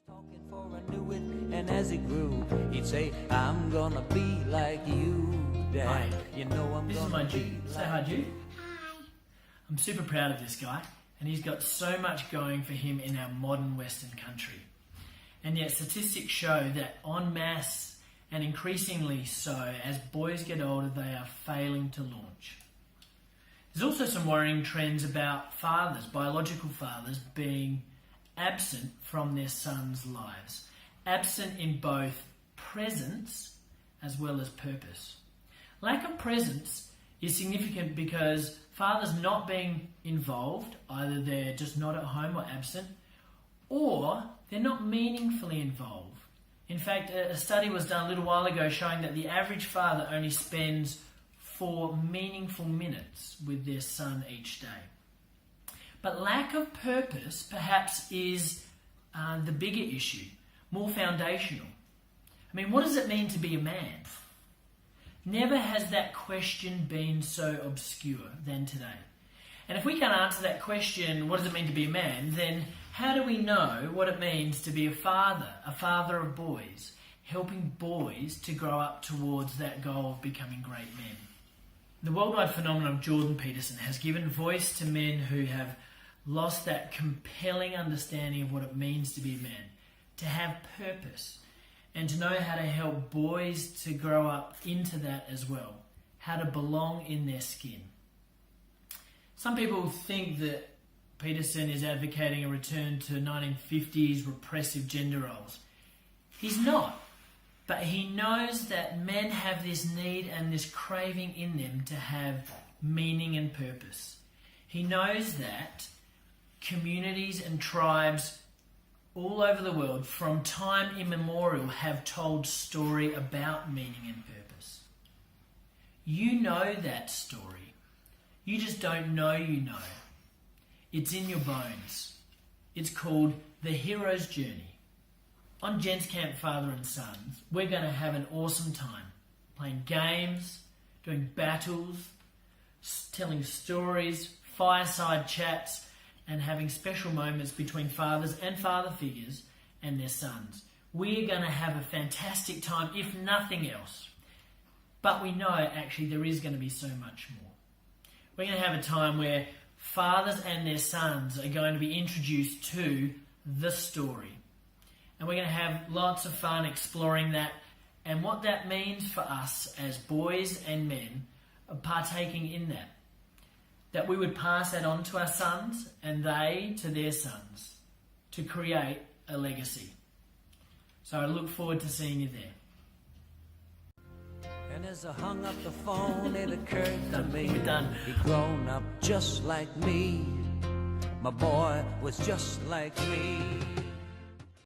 talking for I knew it, and as he grew, he'd say, I'm gonna be like you, Dad. Hi. You know I'm This is gonna my Jude. be Say like hi, Jude. Hi. I'm super proud of this guy, and he's got so much going for him in our modern Western country. And yet statistics show that en masse, and increasingly so, as boys get older, they are failing to launch. There's also some worrying trends about fathers, biological fathers, being absent from their sons' lives. Absent in both presence as well as purpose. Lack of presence is significant because fathers not being involved, either they're just not at home or absent, or they're not meaningfully involved. In fact, a study was done a little while ago showing that the average father only spends 4 meaningful minutes with their son each day. But lack of purpose perhaps is the bigger issue, more foundational. I mean, what does it mean to be a man? Never has that question been so obscure than today. And if we can't answer that question, what does it mean to be a man, then how do we know what it means to be a father of boys, helping boys to grow up towards that goal of becoming great men? The worldwide phenomenon of Jordan Peterson has given voice to men who have lost that compelling understanding of what it means to be a man, to have purpose, and to know how to help boys to grow up into that as well, how to belong in their skin. Some people think that Peterson is advocating a return to 1950s repressive gender roles. He's not, but he knows that men have this need and this craving in them to have meaning and purpose. He knows that communities and tribes all over the world from time immemorial have told story about meaning and purpose. You know that story. You just don't know you know. It's in your bones. It's called The Hero's Journey. On Gents Camp Father and Sons, we're going to have an awesome time playing games, doing battles, telling stories, fireside chats, and having special moments between fathers and father figures and their sons. We're going to have a fantastic time, if nothing else. But we know actually there is going to be so much more. We're going to have a time where fathers and their sons are going to be introduced to the story. And we're going to have lots of fun exploring that and what that means for us as boys and men partaking in that. That we would pass that on to our sons and they to their sons to create a legacy. So I look forward to seeing you there. And as I hung up the phone, it occurred to me, We're done. he'd grown up just like me. My boy was just like me.